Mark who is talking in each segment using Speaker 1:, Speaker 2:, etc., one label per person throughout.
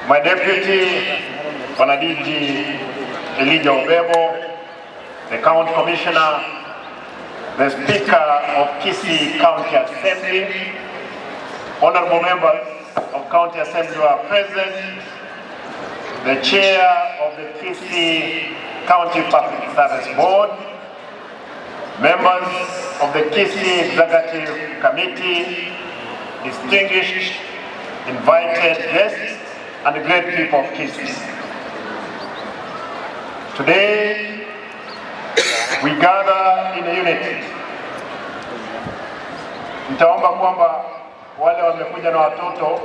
Speaker 1: my deputy, Panadiji Elijah Obebo, the county commissioner, the speaker of Kisii County Assembly, honorable members of County Assembly who are present, the chair of the Kisii County Public Service Board, members of the Kisii Executive Committee, distinguished invited guests, and the great people of Kisii. Today, we gather in unity. Nitaomba kwamba wale wamekuja na watoto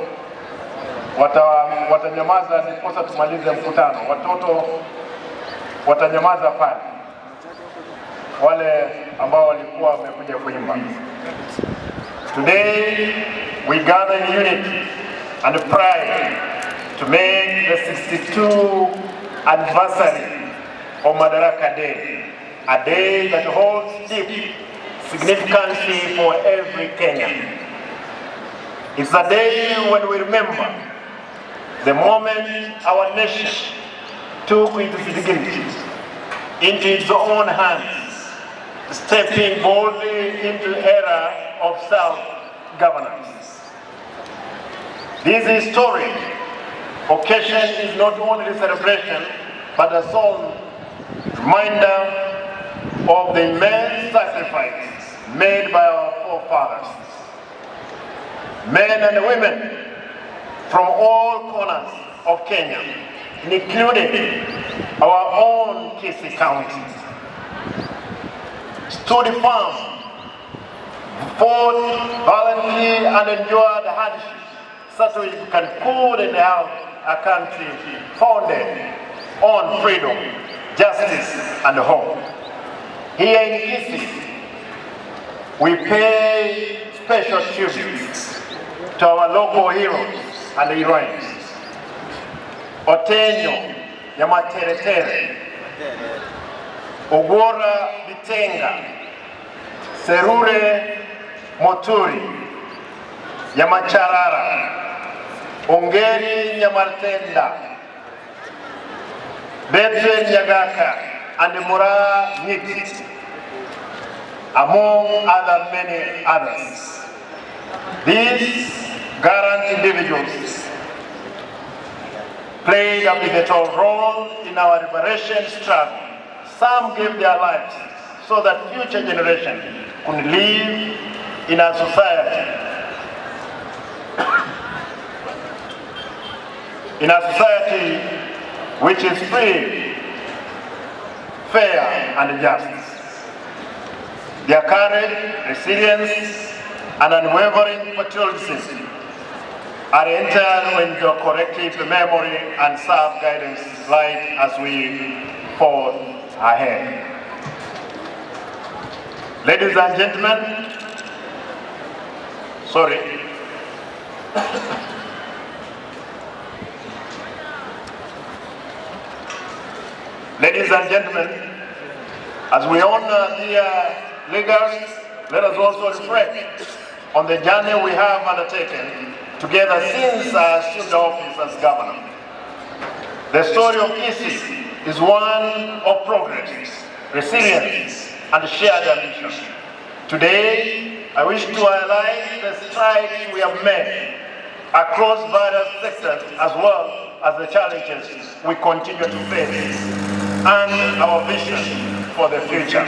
Speaker 1: watanyamaza ndiposa tumalize mkutano. Watoto watanyamaza pale, wale ambao walikuwa wamekuja kuimba. Today we gather in unity and pride to make the 62th anniversary of Madaraka Day, a day that holds deep significance for every Kenyan. It's a day when we remember the moment our nation took its dignity into its own hands, stepping boldly into the era of self-governance. This historic occasion is not only a celebration, but a solemn reminder of the immense sacrifice made by our forefathers. Men and women from all corners of Kenya, including our own Kisii County, stood firm, fought valiantly, and endured hardship, so we can cool and have a country founded on freedom, justice, and hope. Here in Kisii, we pay special tributes to our local heroes and heroines. Otenyo Nyamateretere, Ogora Bitenga, Serure Moturi, Yamacharara, Ongeri Nyamartenda, Betre Nyagaka, and Mura Niti, among other many others. These gallant individuals played a pivotal role in our liberation struggle. Some gave their lives so that future generations could live in a society which is free, fair, and just. Their courage, resilience, and unwavering patriotism are entered into a collective memory and serve guidance light as we forge ahead. Ladies and gentlemen, Ladies and gentlemen, as we honor their leaders, let us also reflect on the journey we have undertaken together since I assumed office as governor. The story of Kisii is one of progress, resilience, and shared ambition. Today, I wish to highlight the strides we have made across various sectors as well as the challenges we continue to face and our vision for the future.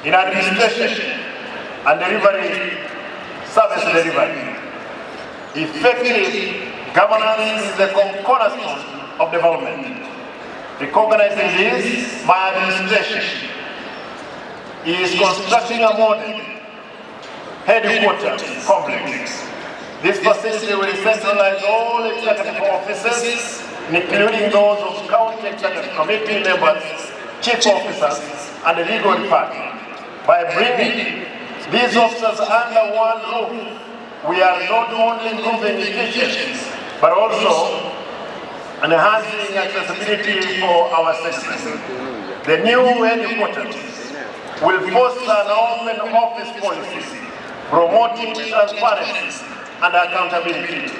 Speaker 1: In administration and service delivery, effective governance is the cornerstone of development. Recognizing this, my administration is constructing a modern headquarters complex. This facility will centralize all executive offices, including those of county executive committee members, chief officers, and the legal department. By bringing these officers under one roof, we are not only improving efficiency, but also enhancing accessibility for our citizens. The new headquarters will foster an open office policy, promoting transparency and accountability.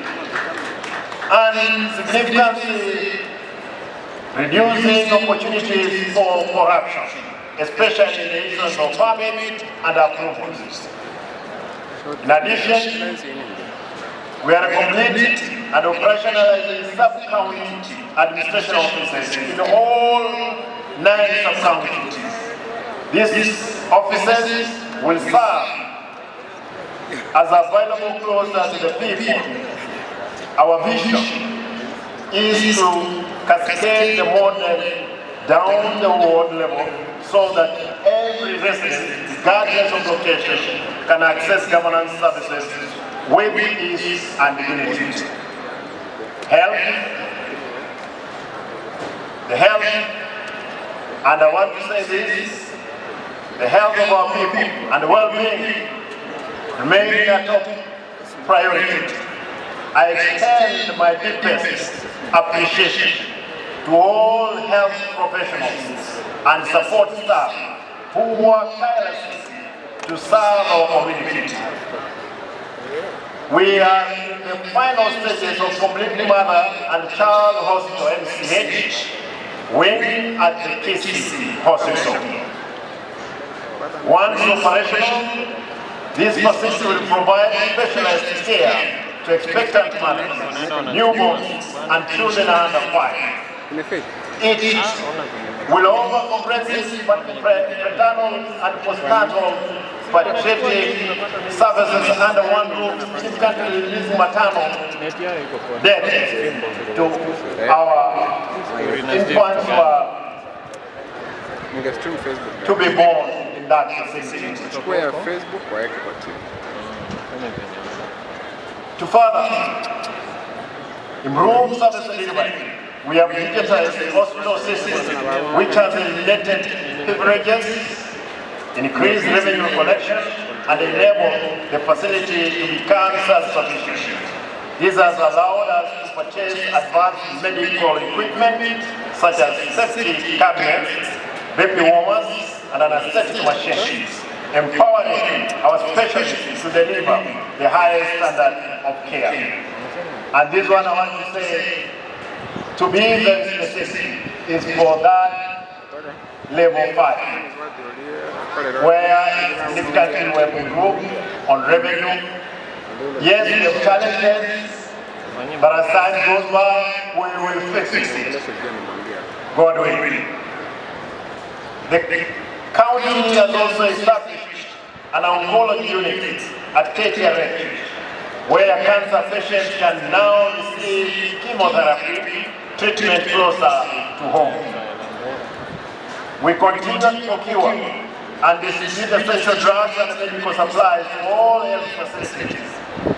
Speaker 1: and significantly reducing opportunities for corruption, especially in the issues of permit and approvals. In addition, we are completing and operationalizing sub-county administration offices in all 9 sub-counties. These offices will serve as available closer to the people. Our vision is to cascade the model down the ward level so that every resident, regardless of location, can access governance services with ease and dignity. The health, and I want to say this, the health of our people and well-being remain a top priority. I extend my deepest appreciation to all health professionals and support staff who work tirelessly to serve our community. We are in the final stages of completing Mother and Child Hospital MCH wing at the Kisii Hospital. Once operational, this facility will provide specialized care to expectant mothers, newborns, and children under 5. It will offer comprehensive maternal and postnatal pediatric services under one roof, significantly reducing maternal death to our infants to be born in that facility. To further improve service delivery, we have digitized the hospital system, which has eliminated privileges, increased revenue collection, and enabled the facility to become self-sufficient. This has allowed us to purchase advanced medical equipment such as safety cabinets, baby warmers, and anesthetic machines, empowering our specialists to deliver the highest standard of care. And this one I want to say, to be very specific, is for that level 5, where significantly we have improved on revenue. Yes, we have challenges, but as time goes by, we will fix it. God willing. The county has also established an oncology unit at KTRH, where cancer patients can now receive chemotherapy treatment closer to home. We continue to procure and distribute essential drugs and medical supplies to all health facilities,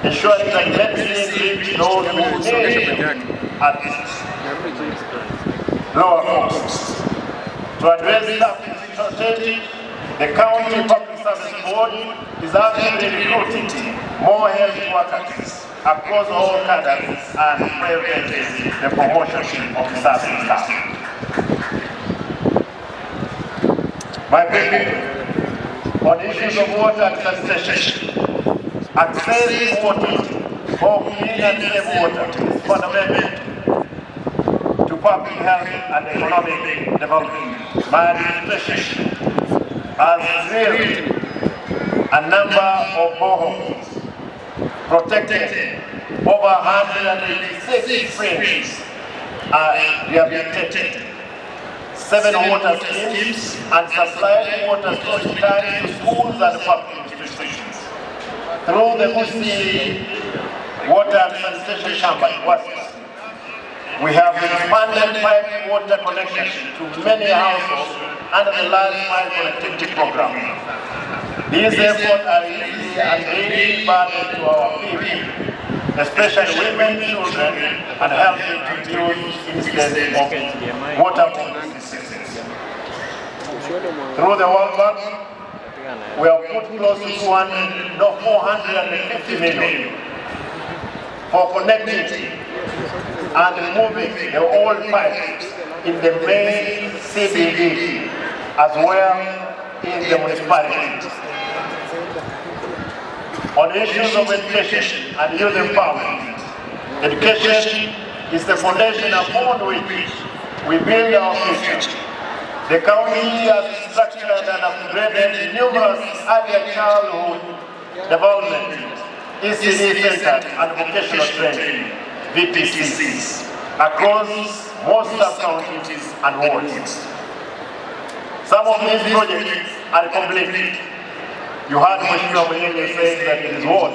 Speaker 1: ensuring that medicine reaches those who need at lower costs. To address staffing shortage, the County Public Service Board is actively recruiting more health workers across all cadres and prioritizing the promotion of service staff. My people, on issues of water and sanitation, access to water, or clean and safe water, is fundamental to public health and economic development. My administration has drilled a number of boreholes, protected over 186 springs, rehabilitated 7 water schemes, and supplied water storage tanks to schools and public institutions. Through the Gusii water and sanitation chamber in West, we have expanded pipe water connection to many households under the Last Mile Connectivity Program. These efforts are easy and really burden to our people, especially women, children, and helping to reduce incidents of waterborne diseases. Through the World Bank, we have put close to 450 million for connectivity and removing the old pipes in the main CBD as well in the municipalities. On issues of education and youth empowerment, education is the foundation upon which we build our future. The county has structured and upgraded numerous early childhood development, ECD centers and vocational training, VTCs, across most sub-counties and wards. Some of these projects are complete. You heard Mheshimiwa Mwenyewe say that it is ward.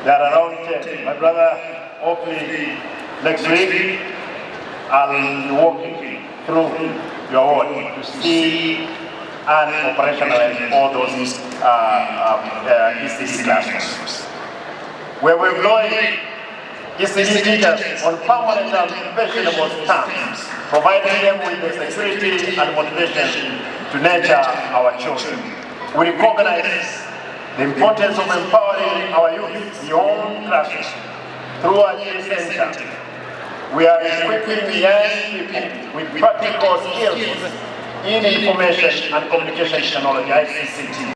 Speaker 1: There are around 10. My brother, hopefully next week, I'll be walking through your ward to see and operationalize all those ECD classrooms. Where we're employing ECD teachers on permanent and pensionable terms, providing them with the security and motivation to nurture our children. We recognize the importance of empowering our youth beyond classrooms through our center. We are equipping young people with practical skills in information and communication technology, ICT.